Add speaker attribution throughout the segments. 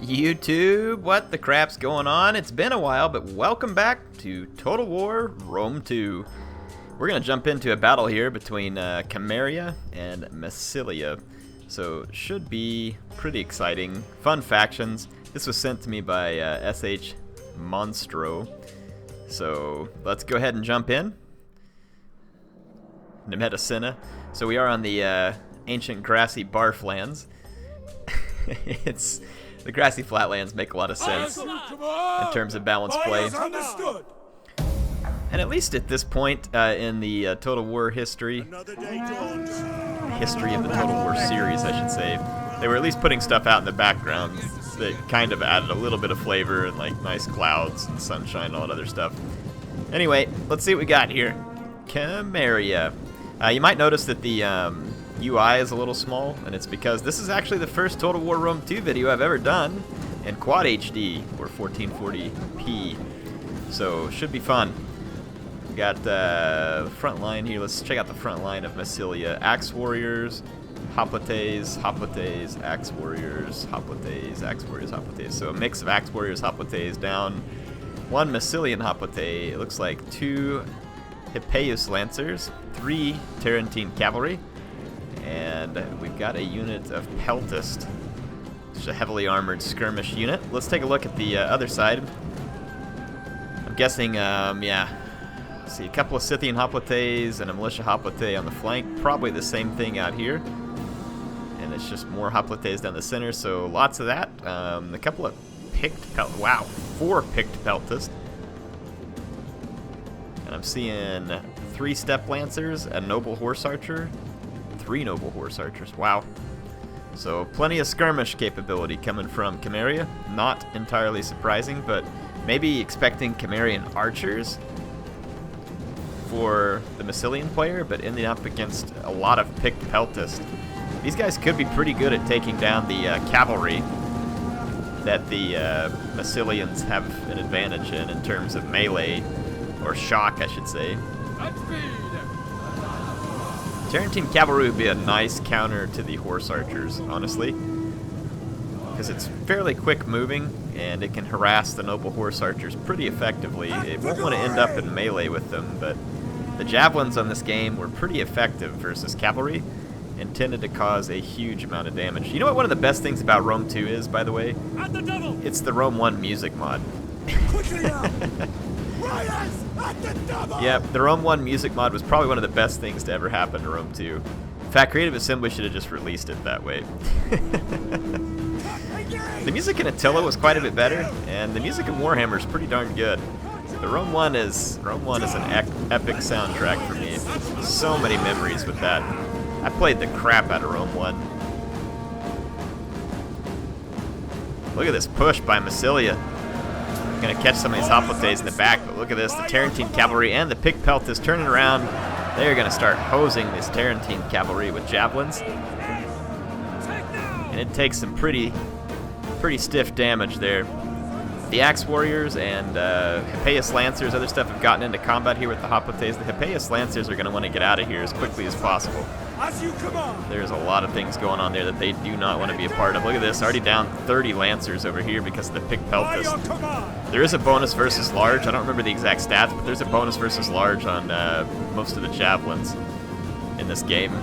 Speaker 1: YouTube, what the crap's going on? It's been a while, but welcome back to Total War Rome 2. We're going to jump into a battle here between Camarilla and Massilia. So, should be pretty exciting. Fun factions. This was sent to me by SH Monstro. So, let's go ahead and jump in. Nemedicina. So, we are on the ancient grassy barflands. The grassy flatlands make a lot of sense in terms of balanced play. And at least at this point in the Total War history of the Total War series, I should say, they were at least putting stuff out in the background that kind of added a little bit of flavor and like nice clouds and sunshine and all that other stuff. Anyway, let's see what we got here. Camarilla. You might notice that the UI is a little small, and it's because this is actually the first Total War Rome 2 video I've ever done in Quad HD or 1440p, so should be fun. We got the front line here. Let's check out the front line of Massilia. Axe Warriors, Hoplites, Axe Warriors, Hoplites, Axe Warriors, Hoplites. So a mix of Axe Warriors, Hoplites down. One Massilian Hoplite. It looks like 2 Hippeus Lancers, 3 Tarentine Cavalry, and we've got a unit of Peltast, which is a heavily armored skirmish unit. Let's take a look at the other side. I'm guessing, yeah, see a couple of Scythian Hoplites and a militia Hoplite on the flank. Probably the same thing out here. And it's just more Hoplites down the center, so lots of that. A couple of picked wow, 4 picked Peltasts. And I'm seeing 3 Step Lancers, a Noble Horse Archer, 3 Noble Horse Archers. Wow. So plenty of skirmish capability coming from Camarilla. Not entirely surprising, but maybe expecting Camarian archers for the Massilian player, but ending up against a lot of picked Peltasts. These guys could be pretty good at taking down the cavalry that the Massilians have an advantage in terms of melee, or shock, I should say. Tarentine Cavalry would be a nice counter to the Horse Archers, honestly, because it's fairly quick moving and it can harass the Noble Horse Archers pretty effectively. It won't want to end up in melee with them, but the Javelins on this game were pretty effective versus Cavalry and tended to cause a huge amount of damage. You know what one of the best things about Rome 2 is, by the way? It's the Rome 1 music mod. Yep, the Rome 1 music mod was probably one of the best things to ever happen to Rome 2. In fact, Creative Assembly should have just released it that way. The music in Attila was quite a bit better, and the music in Warhammer is pretty darn good. The Rome 1 is an epic soundtrack for me. So many memories with that. I played the crap out of Rome 1. Look at this push by Massilia. Going to catch some of these Hoplites in the back, but look at this, the Tarentine Cavalry and the picked Peltasts turning around. They're going to start hosing this Tarentine Cavalry with javelins. And it takes some pretty stiff damage there. The Axe Warriors and Hippeus Lancers, other stuff, have gotten into combat here with the Hoplites. The Hippeus Lancers are going to want to get out of here as quickly as possible. There's a lot of things going on there that they do not want to be a part of. Look at this, already down 30 Lancers over here because of the picked Peltasts. There is a bonus versus large. I don't remember the exact stats, but there's a bonus versus large on most of the Javelins in this game.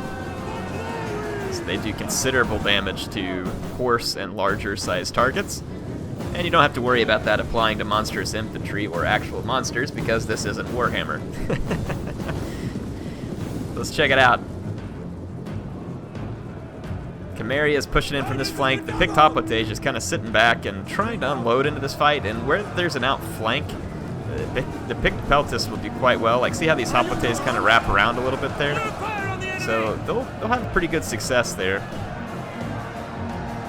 Speaker 1: So they do considerable damage to horse and larger sized targets. And you don't have to worry about that applying to monstrous infantry or actual monsters because this isn't Warhammer. Let's check it out. Camarilla is pushing in from this flank. The picked Hoplite is just kind of sitting back and trying to unload into this fight. And where there's an outflank, the picked Peltasts will do quite well. Like, see how these Hoplites kind of wrap around a little bit there? So they'll have pretty good success there.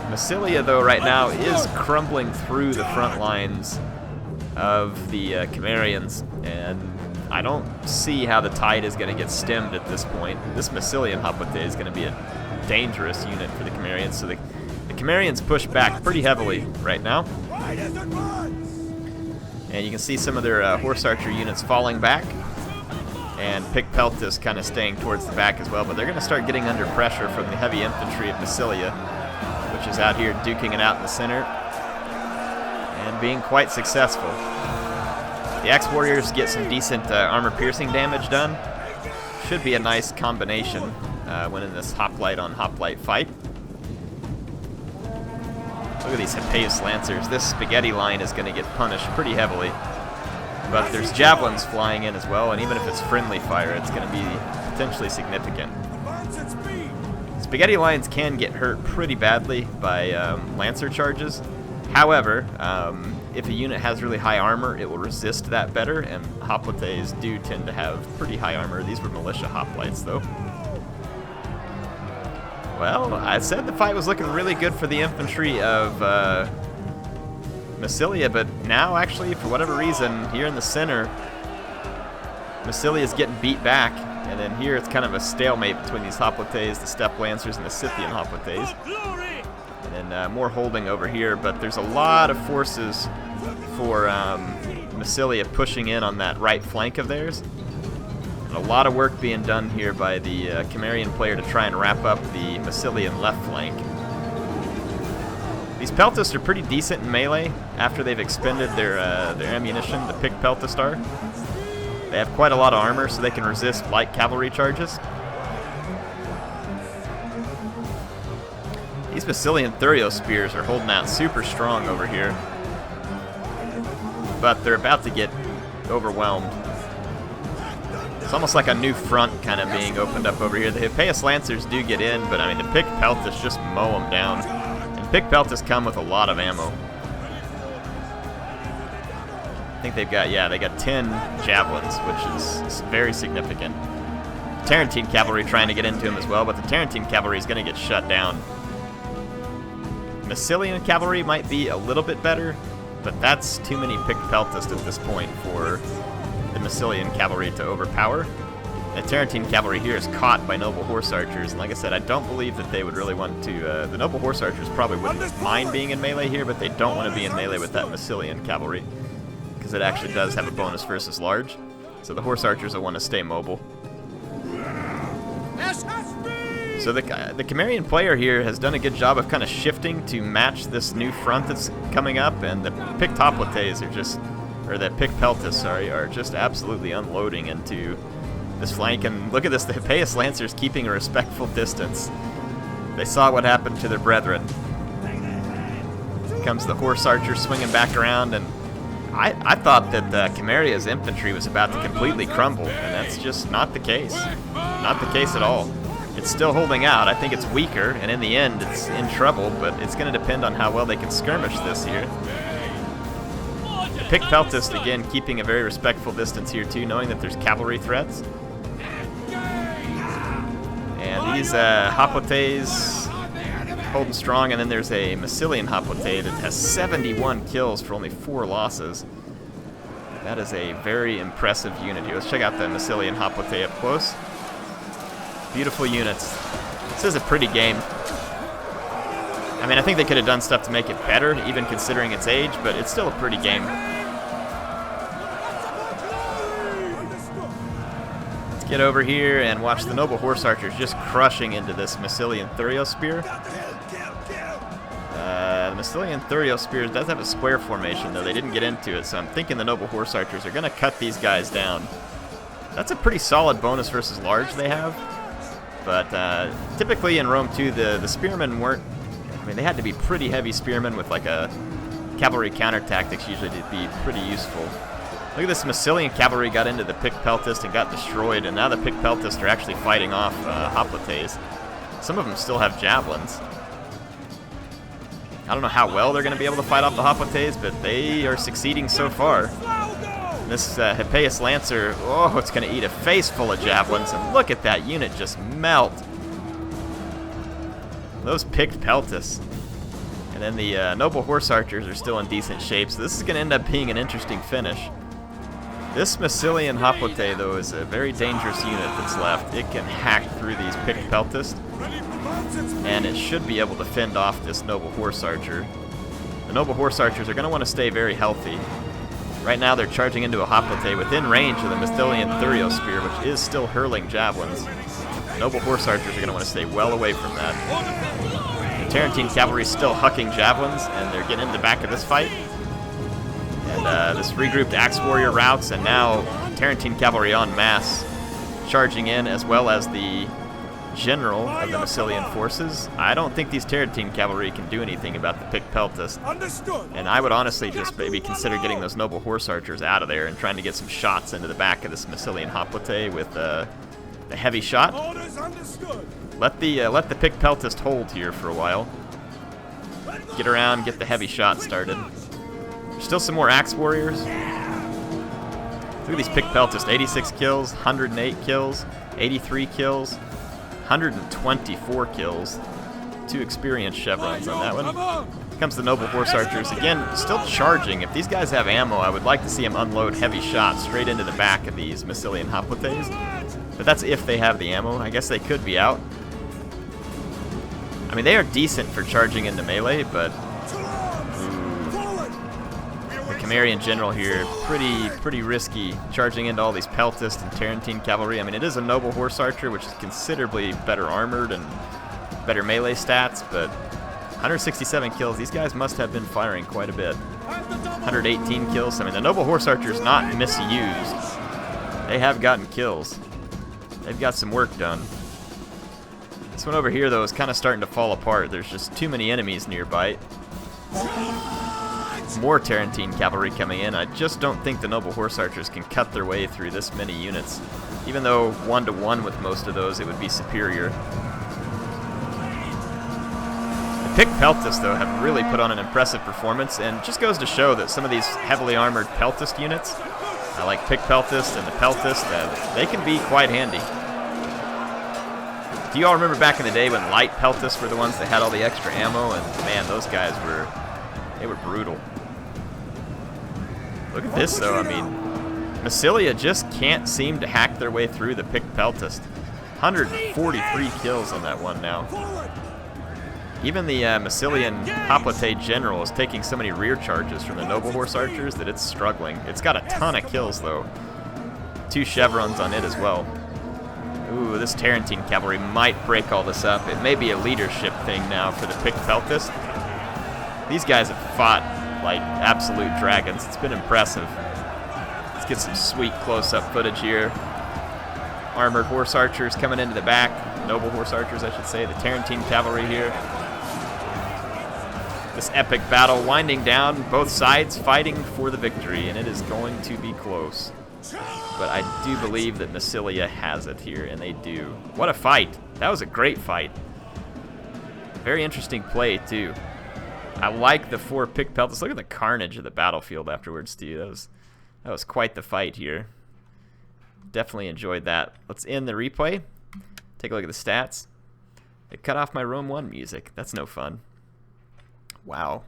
Speaker 1: Massilia, though, right now is crumbling through the front lines of the Camarians, and I don't see how the tide is going to get stemmed at this point. This Massilian Hoplite is going to be a dangerous unit for the Camarians, so the Camarians push back pretty heavily right now. And you can see some of their Horse Archer units falling back, and picked Peltasts kind of staying towards the back as well, but they're going to start getting under pressure from the heavy infantry of Massilia, which is out here duking it out in the center. being quite successful. The Axe Warriors get some decent armor-piercing damage done. Should be a nice combination when in this hoplite on hoplite fight. Look at these Hippeus Lancers. This spaghetti line is going to get punished pretty heavily. But there's javelins flying in as well, and even if it's friendly fire, it's going to be potentially significant. Spaghetti lines can get hurt pretty badly by Lancer charges. However, if a unit has really high armor, it will resist that better, and hoplites do tend to have pretty high armor. These were militia hoplites, though. Well, I said the fight was looking really good for the infantry of Massilia, but now, actually, for whatever reason, here in the center, Massilia is getting beat back, and then here it's kind of a stalemate between these hoplites, the steppe lancers, and the Scythian hoplites. And then more holding over here, but there's a lot of forces for Massilia pushing in on that right flank of theirs. And a lot of work being done here by the Cimmerian player to try and wrap up the Massilian left flank. These Peltasts are pretty decent in melee after they've expended their ammunition, the picked Peltast are. They have quite a lot of armor, so they can resist light cavalry charges. These Massilian Thurio spears are holding out super strong over here, but they're about to get overwhelmed. It's almost like a new front kind of being opened up over here. The Hippeus Lancers do get in, but I mean the picked Peltasts just mow them down. And picked Peltasts come with a lot of ammo. I think they've got, yeah, they got 10 javelins, which is very significant. Tarentine cavalry trying to get into him as well, but the Tarentine cavalry is going to get shut down. Massilian cavalry might be a little bit better, but that's too many picked Peltasts at this point for the Massilian cavalry to overpower. The Tarentine cavalry here is caught by noble horse archers, and like I said, I don't believe that they would really want to. The noble horse archers probably wouldn't mind being in melee here, but they don't want to be in melee with that Massilian cavalry, because it actually does have a bonus versus large. So the horse archers will want to stay mobile. So the Cimmerian player here has done a good job of kind of shifting to match this new front that's coming up, and the picked hoplites are just, or the picked Peltasts, sorry, are just absolutely unloading into this flank. And look at this, the Hippeus Lancers keeping a respectful distance. They saw what happened to their brethren. Here comes the horse archer swinging back around, and I thought that Cimmeria's infantry was about to completely crumble, and that's just not the case. Not the case at all. It's still holding out. I think it's weaker, and in the end, it's in trouble, but it's going to depend on how well they can skirmish this here. The picked Peltast, again, keeping a very respectful distance here, too, knowing that there's cavalry threats. And these hoplites holding strong, and then there's a Massilian hoplite that has 71 kills for only 4 losses. That is a very impressive unit here. Let's check out the Massilian hoplite up close. Beautiful units. This is a pretty game. I mean, I think they could have done stuff to make it better, even considering its age, but it's still a pretty game. Let's get over here and watch the noble horse archers just crushing into this Massilian Thurio spear. The Massilian Thurio spear does have a square formation, though they didn't get into it, so I'm thinking the noble horse archers are going to cut these guys down. That's a pretty solid bonus versus large they have. But typically in Rome 2, the spearmen weren't, I mean, they had to be pretty heavy spearmen with like a cavalry counter tactics usually to be pretty useful. Look at this, Massilian cavalry got into the picked Peltast and got destroyed, and now the picked Peltast are actually fighting off hoplites. Some of them still have javelins. I don't know how well they're going to be able to fight off the hoplites, but they are succeeding so far. This Hippeus Lancer, oh, it's going to eat a face full of javelins, and look at that unit just melt. Those picked Peltasts. And then the noble horse archers are still in decent shape, so this is going to end up being an interesting finish. This Massilian hoplite, though, is a very dangerous unit that's left. It can hack through these picked Peltasts, and it should be able to fend off this noble horse archer. The noble horse archers are going to want to stay very healthy. Right now they're charging into a hoplite within range of the Massilian Thurio spear, which is still hurling javelins. Noble horse archers are going to want to stay well away from that. The Tarentine cavalry is still hucking javelins, and they're getting into the back of this fight. And this regrouped Axe Warrior routes, and now Tarentine Cavalry en masse charging in, as well as the general of the Massilian forces. I don't think these Tarentine Cavalry can do anything about the picked Peltasts. And I would honestly just maybe consider getting those noble horse archers out of there and trying to get some shots into the back of this Massilian hoplite with the heavy shot. Let the picked Peltast hold here for a while. Get around, get the heavy shot started. There's still some more Axe Warriors. Look at these picked Peltasts. 86 kills, 108 kills, 83 kills, 124 kills. 2 experienced chevrons on that one. Here comes the noble horse archers. Again, still charging. If these guys have ammo, I would like to see them unload heavy shots straight into the back of these Massilian hoplites. But that's if they have the ammo. I guess they could be out. I mean, they are decent for charging into melee, but the Cimmerian general here, pretty risky, charging into all these Peltast and Tarentine cavalry. I mean, it is a noble horse archer, which is considerably better armored and better melee stats, but 167 kills. These guys must have been firing quite a bit. 118 kills. I mean, the noble horse archer is not misused. They have gotten kills. They've got some work done. This one over here, though, is kind of starting to fall apart. There's just too many enemies nearby. More Tarentine cavalry coming in. I just don't think the noble horse archers can cut their way through this many units. Even though 1-to-1 with most of those, it would be superior. The picked Peltasts, though, have really put on an impressive performance, and just goes to show that some of these heavily armored Peltast units, like picked Peltast and the Peltast, they can be quite handy. Do you all remember back in the day when light Peltasts were the ones that had all the extra ammo? And man, those guys were brutal. Look at this, though. I mean, Massilia just can't seem to hack their way through the picked Peltast. 143 kills on that one now. Even the Massilian hoplite general is taking so many rear charges from the noble horse archers that it's struggling. It's got a ton of kills, though. 2 chevrons on it as well. Ooh, this Tarentine cavalry might break all this up. It may be a leadership thing now for the picked Peltasts. These guys have fought like absolute dragons. It's been impressive. Let's get some sweet close-up footage here. Armored horse archers coming into the back. Noble horse archers, I should say. The Tarentine cavalry here. This epic battle winding down. Both sides fighting for the victory, and it is going to be close. But I do believe that Massilia has it here, and they do. What a fight. That was a great fight. Very interesting play, too. I like the 4 picked Peltasts. Look at the carnage of the battlefield afterwards, too. That was quite the fight here. Definitely enjoyed that. Let's end the replay. Take a look at the stats. It cut off my Rome 1 music. That's no fun. Wow.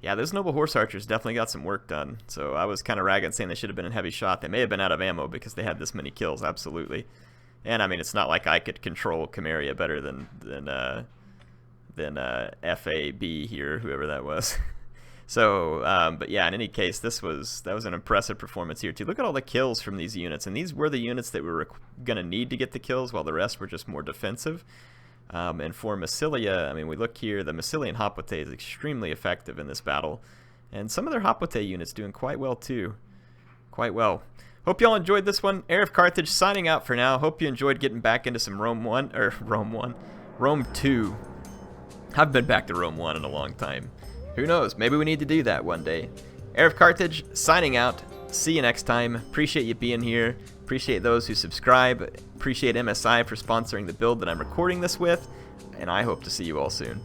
Speaker 1: Yeah, those noble horse archers definitely got some work done. So I was kind of ragged saying they should have been in heavy shot. They may have been out of ammo because they had this many kills, absolutely. And I mean, it's not like I could control Cimmeria better than FAB here, whoever that was. So, but yeah, in any case, that was an impressive performance here too. Look at all the kills from these units, and these were the units that we were gonna need to get the kills, while the rest were just more defensive. And for Massilia, I mean, we look here, the Massilian hoplite is extremely effective in this battle. And some of their hoplite units doing quite well, too. Quite well. Hope y'all enjoyed this one. HeirofCarthage signing out for now. Hope you enjoyed getting back into some Rome 2. I've been back to Rome 1 in a long time. Who knows? Maybe we need to do that one day. HeirofCarthage signing out. See you next time. Appreciate you being here. Appreciate those who subscribe. Appreciate MSI for sponsoring the build that I'm recording this with. And I hope to see you all soon.